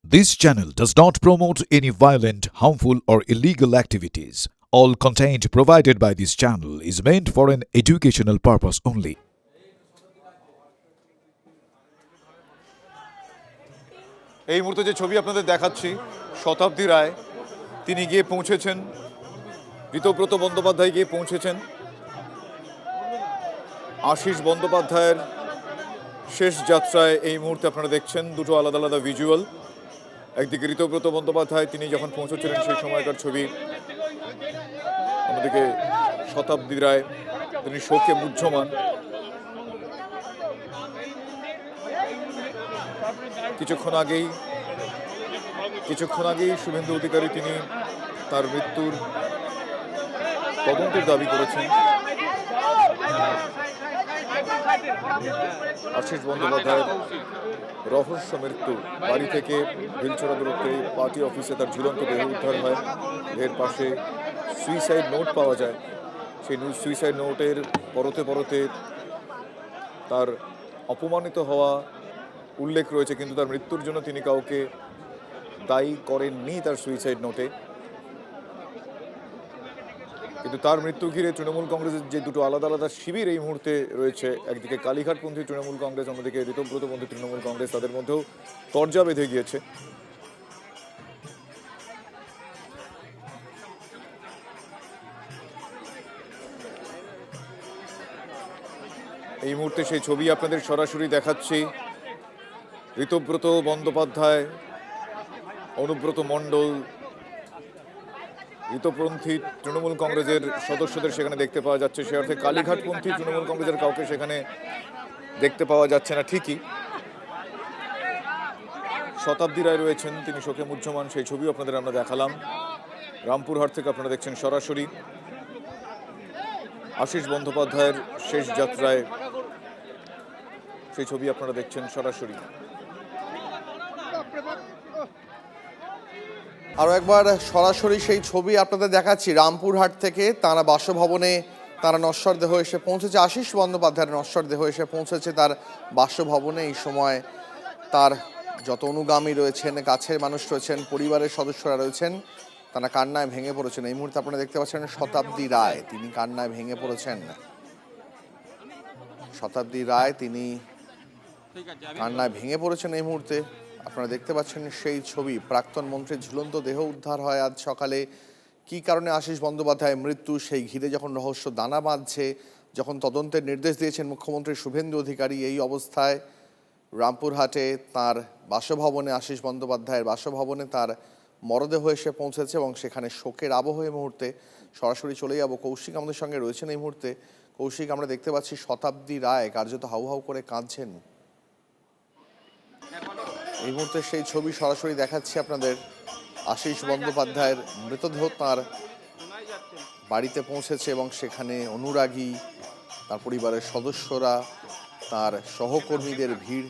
This channel does not promote any violent, harmful, or illegal activities. All content provided by this channel is meant for an educational purpose only. এই মুহূর্তে যে ছবি আপনাদের দেখাচ্ছি, শতাব্দী রায় তিনি গিয়ে পৌঁছেছেন, ঋতব্রত বন্দ্যোপাধ্যায় গিয়ে পৌঁছেছেন। আশিস বন্দ্যোপাধ্যায়ের শেষ যাত্রায় এই মুহূর্তে আপনারা দেখছেন দুটো আলাদা আলাদা ভিজুয়াল। একদিকে ঋতব্রত বন্দ্যোপাধ্যায় তিনি যখন পৌঁছেছিলেন সেই সময়কার ছবি, অন্যদিকে শতাব্দী রায় তিনি শোকে মুহ্যমান। কিছুক্ষণ আগেই শুভেন্দু অধিকারী তিনি তার মৃত্যুর তদন্তের দাবি করেছেন। আশিস বন্দ্যোপাধ্যায়ের রহস্য মৃত্যু, বাড়ি থেকে ভিলছড়া দূরত্বে পার্টি অফিসে তার ঝুলন্ত দেহ উদ্ধার হয়। এর পাশে সুইসাইড নোট পাওয়া যায়। সেই সুইসাইড নোটের পরতে পরতে তার অপমানিত হওয়া উল্লেখ রয়েছে, কিন্তু তার মৃত্যুর জন্য তিনি কাউকে দায়ী করেননি তার সুইসাইড নোটে। কিন্তু তার মৃত্যু ঘিরে তৃণমূল কংগ্রেসের যে দুটো আলাদা আলাদা শিবির এই মুহূর্তে রয়েছে, একদিকে কালীঘাটপন্থী তৃণমূল কংগ্রেস, অন্যদিকে ঋতব্রতপন্থী তৃণমূল কংগ্রেস, তাদের মধ্যেও তরজা বেঁধে গিয়েছে। এই মুহূর্তে সেই ছবি আপনাদের সরাসরি দেখাচ্ছি। ঋতব্রত বন্দ্যোপাধ্যায়, অনুব্রত মণ্ডল, ঋতপন্থী তৃণমূল কংগ্রেসের সদস্যদের সেখানে দেখতে পাওয়া যাচ্ছে। সে অর্থে কালীঘাটপন্থী তৃণমূল কংগ্রেসের কাউকে সেখানে দেখতে পাওয়া যাচ্ছে না। ঠিকই শতাব্দী রায় রয়েছেন, তিনি শোকে মুহ্যমান। সেই ছবিও আপনাদের আমরা দেখালাম। রামপুরহাট থেকে আপনারা দেখছেন সরাসরি আশিস বন্দ্যোপাধ্যায়ের শেষ যাত্রায় সেই ছবি আপনারা দেখছেন সরাসরি। আরও একবার সরাসরি সেই ছবি আপনাদের দেখাচ্ছি রামপুরহাট থেকে। তারা বাসভবনে তারা নশ্বর দেহ এসে পৌঁছেছে। আশিস বন্দ্যোপাধ্যায়ের নশ্বর দেহ এসে পৌঁছেছে তার বাসভবনে। এই সময় তার যত অনুগামী রয়েছেন, কাছের মানুষ রয়েছেন, পরিবারের সদস্যরা রয়েছেন, তারা কান্নায় ভেঙে পড়েছেন। এই মুহূর্তে আপনারা দেখতে পাচ্ছেন শতাব্দী রায়, তিনি কান্নায় ভেঙে পড়েছেন। শতাব্দী রায় তিনি কান্নায় ভেঙে পড়েছেন এই মুহূর্তে। আপনারা দেখতে পাচ্ছেন সেই ছবি। প্রাক্তন মন্ত্রীর ঝুলন্ত দেহ উদ্ধার হয় আজ সকালে। কী কারণে আশিস বন্দ্যোপাধ্যায়ের মৃত্যু, সেই ঘিরে যখন রহস্য দানা বাঁধছে, যখন তদন্তের নির্দেশ দিয়েছেন মুখ্যমন্ত্রী শুভেন্দু অধিকারী, এই অবস্থায় রামপুরহাটে তার বাসভবনে, আশিস বন্দ্যোপাধ্যায়ের বাসভবনে তার মরদেহ এসে পৌঁছেছে এবং সেখানে শোকের আবহ। এই মুহূর্তে সরাসরি চলে যাব, কৌশিক আমাদের সঙ্গে রয়েছেন এই মুহূর্তে। কৌশিক, আমরা দেখতে পাচ্ছি শতাব্দী রায় কার্যত হাউ হাউ করে কাঁদছেন। এই মুহূর্তে সেই ছবি সরাসরি দেখাচ্ছি আপনাদের। আশিস বন্দ্যোপাধ্যায়ের মৃতদেহ তার বাড়িতে পৌঁছেছে এবং সেখানে অনুরাগী, তার পরিবারের সদস্যরা, তার সহকর্মীদের ভিড়